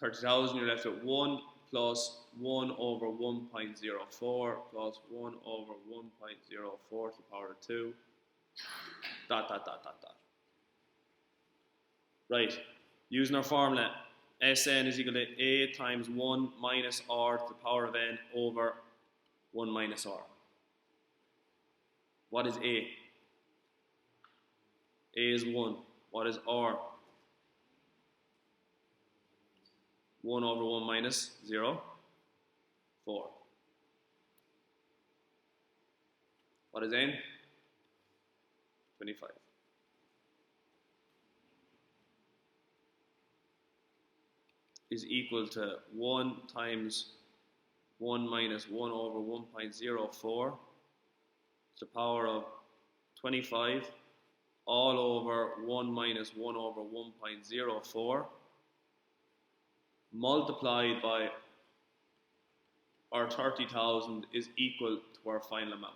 you're right. $30,000, you're left with 1 plus 1 over 1.04 plus 1 over 1.04 to the power of 2. Right, using our formula, Sn is equal to A times 1 minus R to the power of N over 1 minus R. What is A? A is 1. What is R? 1 over 1 minus 0, 4. What is N? 25. is equal to 1 times 1 minus 1 over 1.04 to the power of 25 all over 1 minus 1 over 1.04 multiplied by our 30,000 is equal to our final amount.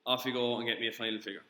Off you go and get me a final figure.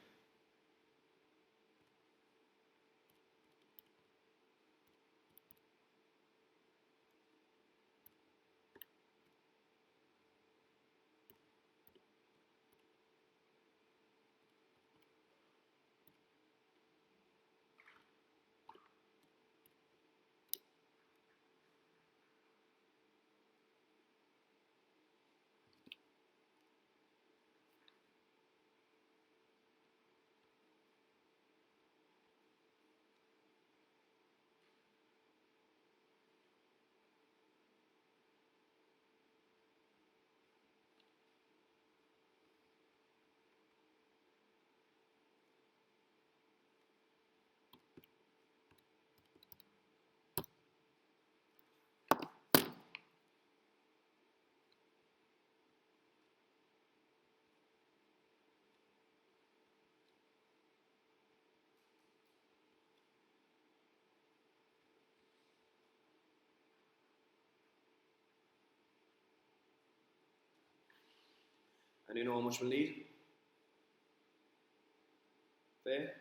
And you know how much we'll need? Fair?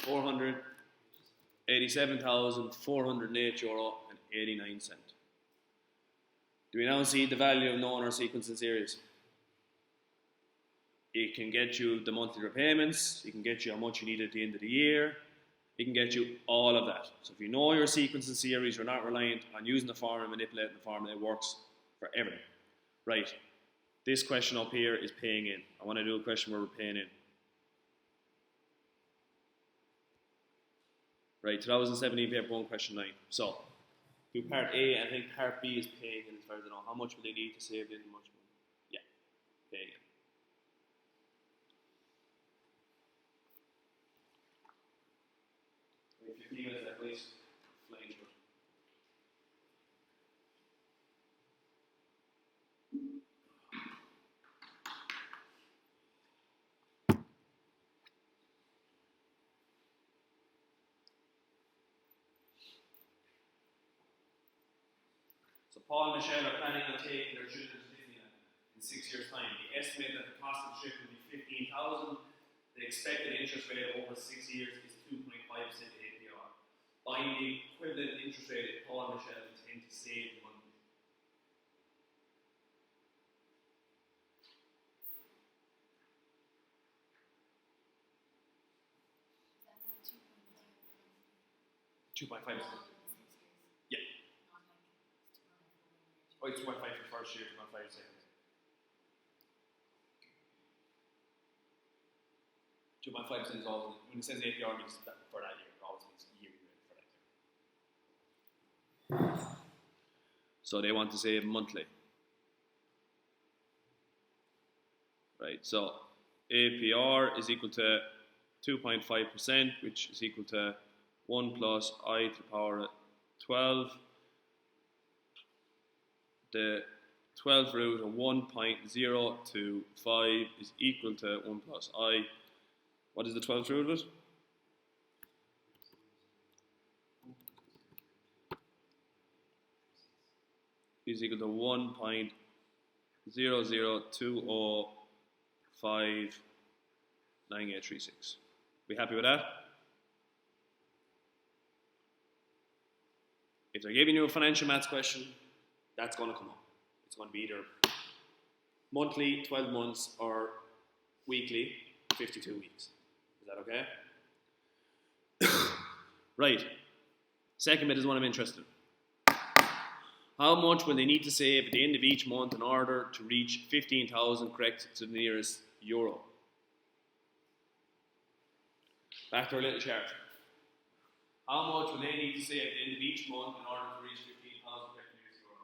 487,408 euro and 89 cent. Do we now see the value of knowing our sequence and series? It can get you the monthly repayments, it can get you how much you need at the end of the year, it can get you all of that. So if you know your sequence and series, you're not reliant on using the formula and manipulating the formula, it works for everything. Right, this question up here is paying in. I want to do a question where we're paying in. Right, 2017 paper 1 question 9. So, do part A, and I think part B is paying in as far as I know. How much will they need to save this much money? Yeah, paying in. Wait 15 minutes at least. Flying through. So Paul and Michelle are planning on taking their children to Disneyland in 6 years' time. They estimate that the cost of the trip will be 15,000. The expected interest rate over 6 years is 2.5% APR. Find the equivalent interest rate that Paul and Michelle intend to save monthly. Is that 2.5%? Yeah. Oh, it's 2.5 for the first year, 2.5 for the second. 2.5% is always, when it says APR, means that for that year, it always means yearly rate for that year. So they want to save monthly. Right, so APR is equal to 2.5%, which is equal to 1 plus I to the power of 12. The 12th root of 1.025 is equal to 1 plus I. What is the 12th root of it? Is equal to 1.002059836. We happy with that? If they're giving you a financial maths question, that's going to come up. It's going to be either monthly, 12 months, or weekly, 52 weeks. Is that okay? Right. Second bit is one I'm interested in. How much will they need to save at the end of each month in order to reach 15,000 correct to the nearest euro? Back to our little chart. How much will they need to save at the end of each month in order to reach 15,000 correct to the nearest euro?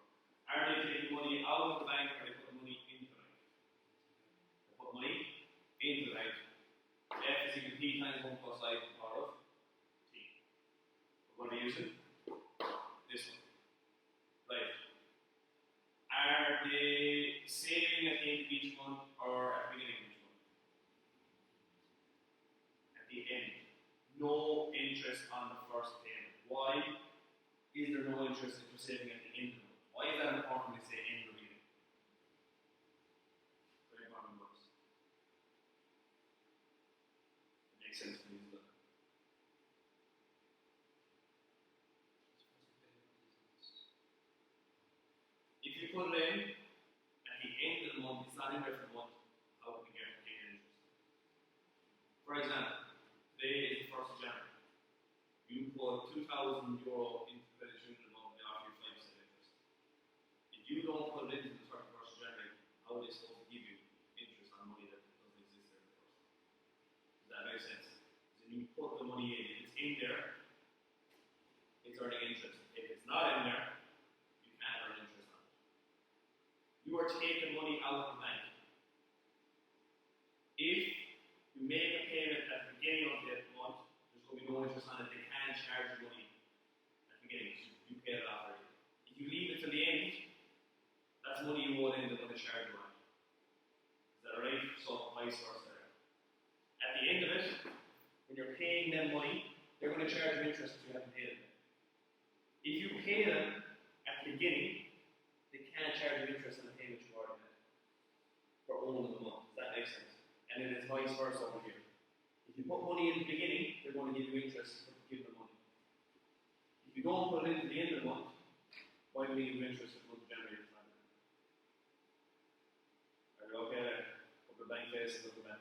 Are they taking money they saving at the end of each month or at the beginning of each month? At the end. No interest on the first payment. Why is there no interest if you're saving at the end of the month? Why is that important to say end or beginning? Very important words. It makes sense to me as well. If you put it in at the end of the month, it's not in there for the month, how can you get interest? For example, today is the 1st of January. You put €2,000 into the credit union account, they offer you 5% interest. If you don't put it into the 31st of January, how are they supposed to give you interest on money that doesn't exist there in the first? Does that make sense? When you put the money in, if it's in there, it's earning interest. If it's not in there, you can't earn interest on it. You are taking money out of the bank. If you make a payment at the beginning of the month, there's going to be no interest on it. They can charge you money at the beginning. You pay it off already. If you leave it till the end, that's money you owe in, they're going to charge you on it. Is that right? So vice versa. At the end of it, when you're paying them money, they're going to charge you interest if you haven't paid them. If you pay them at the beginning, they can't charge you interest on the payment you've already made for only the month. Does that make sense? And then it's vice versa over here. If you put money in the beginning, they're going to give you interest for giving them money. If you don't put it in at the end of the month, why do we give you interest if the month of January is not? Are you okay there? Hope the bank faces up the bank.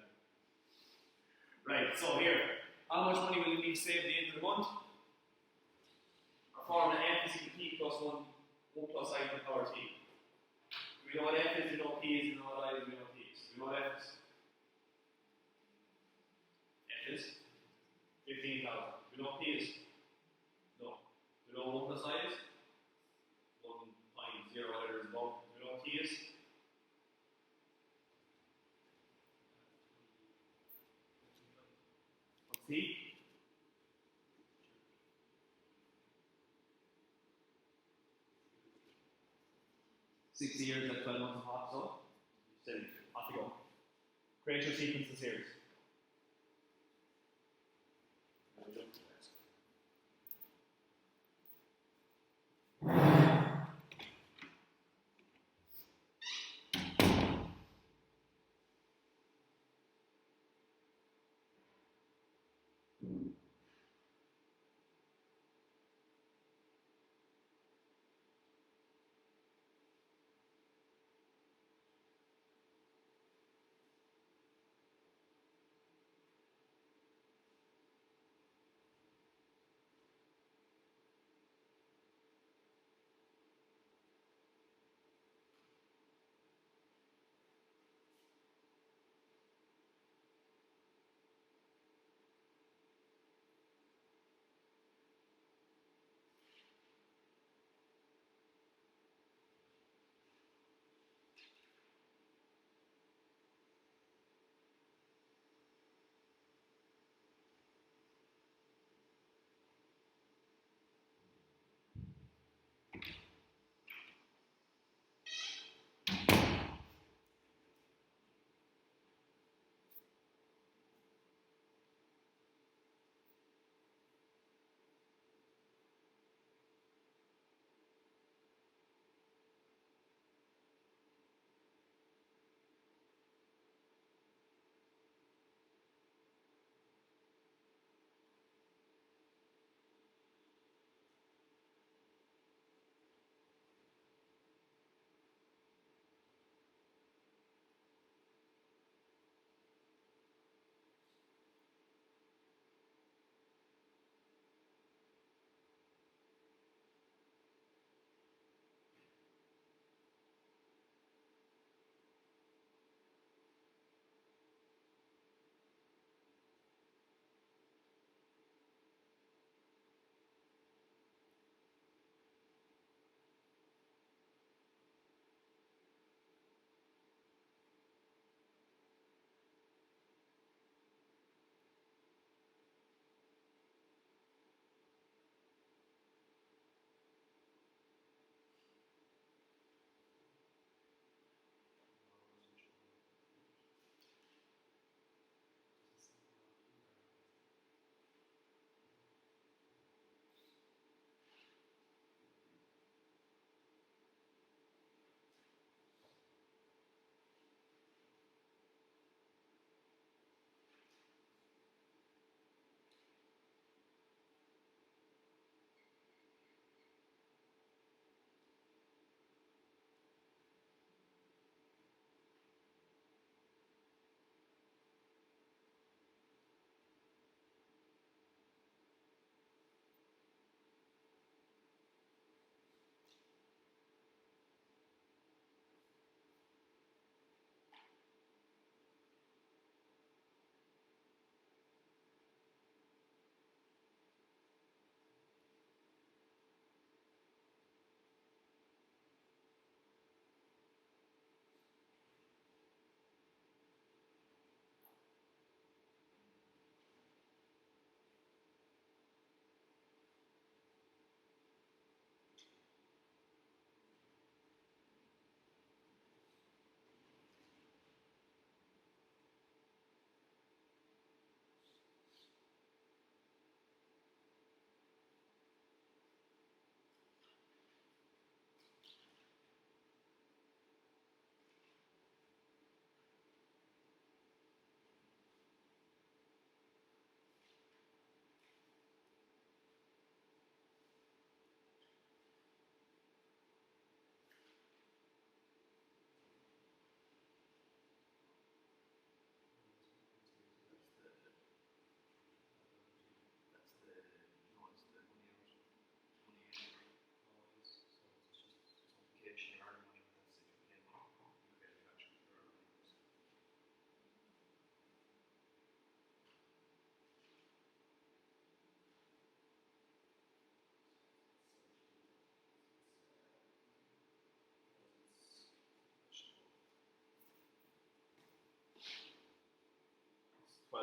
Right, so here, how much money will you need to save at the end of the month? Our formula F is equal to P plus 1 plus I to the power T. We know what F is, we know what P is, we know what I is, we know what T is. We know what F is. F is 15,000. We know what P is? No. We know 1 plus I is? 1.0, whatever is above. We know what T is? What's T? 60 years at 12 months of hot, so steady. Off you go. Create your sequence and series.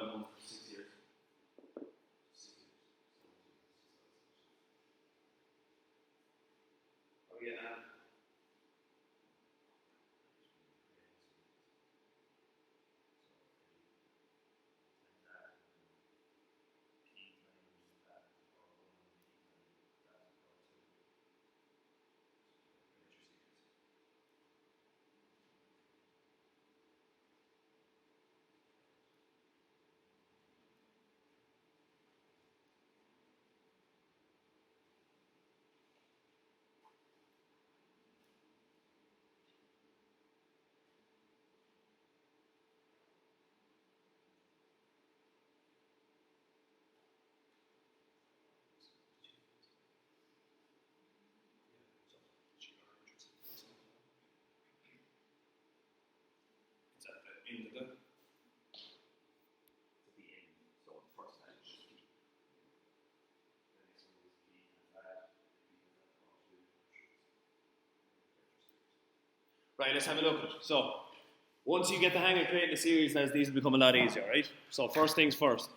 12 months for 6 years. Are we getting at? It's at the end of the end. So the first time is just P. The next one is P and that. Right, let's have a look at it. So, once you get the hang of creating a series, these will become a lot easier, right? So, first things first.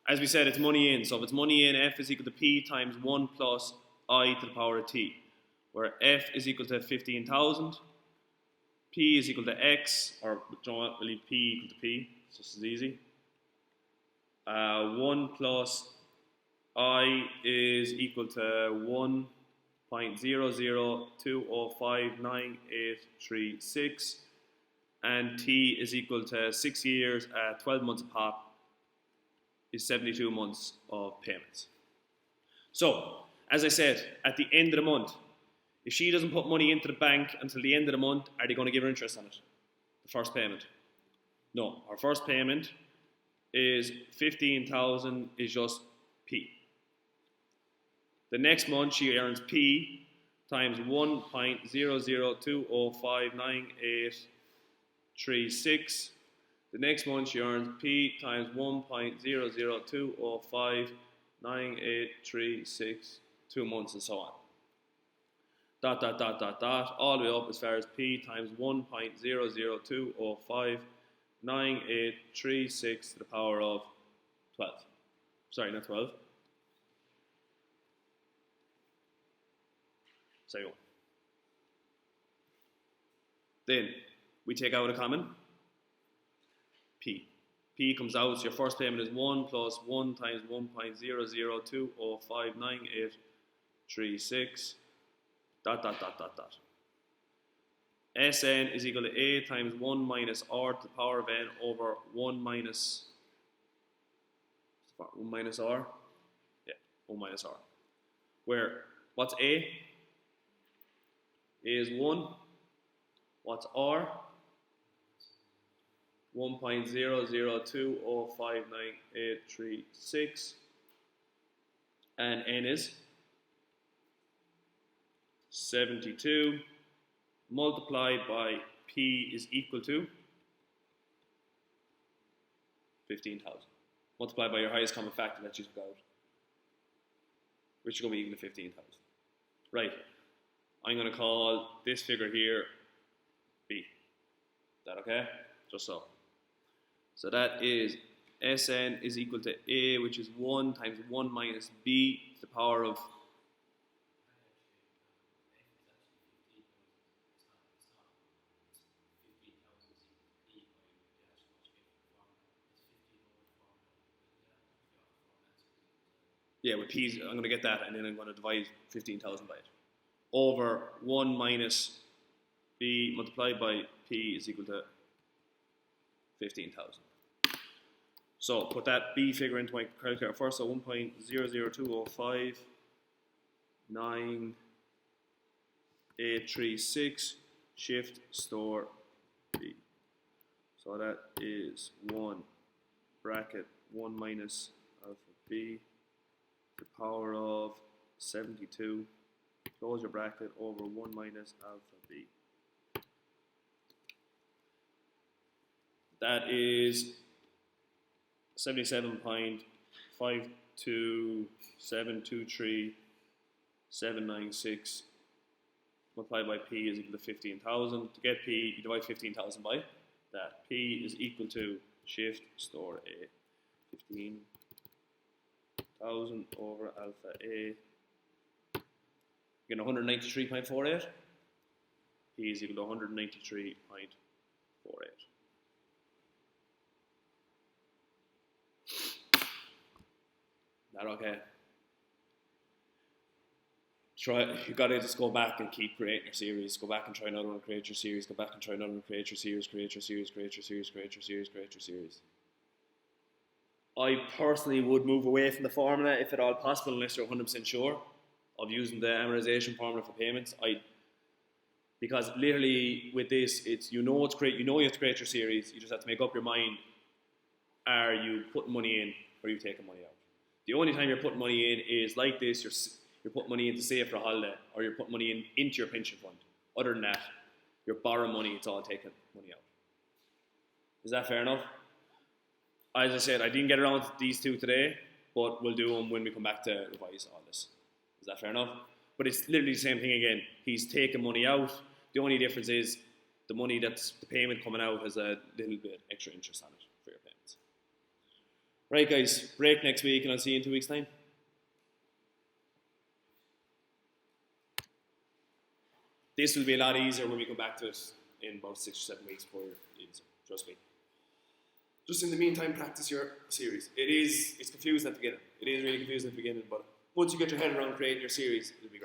As we said, it's money in. So, if it's money in, F is equal to P times 1 plus I to the power of T, where F is equal to 15,000, P is equal to X, or don't want to leave P equal to P, it's just as easy. 1 plus I is equal to 1.00205986, and T is equal to 6 years at 12 months apart, is 72 months of payments. So, as I said, at the end of the month, if she doesn't put money into the bank until the end of the month, are they going to give her interest on it? The first payment? No. Her first payment is 15,000 is just P. The next month she earns P times 1.00205986. The next month she earns P times 1.00205986, 2 months and so on. Dot, dot, dot, dot, dot, all the way up as far as P times 1.00205986 to the power of 12. Sorry, not 12. Say one. Then we take out a common. P. P comes out, so your first payment is 1 plus 1 times 1.00205986, dot, dot, dot, dot, dot. Sn is equal to A times 1 minus R to the power of N over 1 minus R? Yeah, 1 minus R. Where, what's A? A is 1. What's R? 1.00205986. And N is 72 multiplied by P is equal to 15,000. Multiplied by your highest common factor that you took out, which is going to be equal to 15,000. Right. I'm going to call this figure here B. Is that okay? Just so. So that is Sn is equal to A, which is 1 times 1 minus B to the power of yeah, with P's, I'm going to get that, and then I'm going to divide 15,000 by it. Over 1 minus B multiplied by P is equal to 15,000. So put that B figure into my calculator first. So 1.00205986, shift store B. So that is 1 bracket 1 minus alpha B, the power of 72, close your bracket, over 1 minus alpha B. That is 77.52723,796 multiplied by P is equal to 15,000. To get P, you divide 15,000 by that. P is equal to shift store A. 15,000 over alpha A. You're going to 193.48. P is equal to 193.48. That okay? You got to just go back and keep creating your series. Go back and try another one, create your series. Go back and try another one, create your series, create your series, create your series, create your series, create your series. I personally would move away from the formula if at all possible, unless you're 100% sure of using the amortization formula for payments. Because literally with this, it's you have to create your series. You just have to make up your mind: are you putting money in or are you taking money out? The only time you're putting money in is like this: you're putting money in to save for a holiday, or you're putting money into your pension fund. Other than that, you're borrowing money. It's all taking money out. Is that fair enough? As I said, I didn't get around to these two today, but we'll do them when we come back to revise all this. Is that fair enough? But it's literally the same thing again. He's taking money out. The only difference is the money that's the payment coming out has a little bit extra interest on it for your payments. Right, guys, break next week, and I'll see you in 2 weeks' time. This will be a lot easier when we come back to it in about 6 or 7 weeks before you're easier. Trust me. Just in the meantime, practice your series. It's confusing at the beginning. It is really confusing at the beginning, but once you get your head around creating your series, it'll be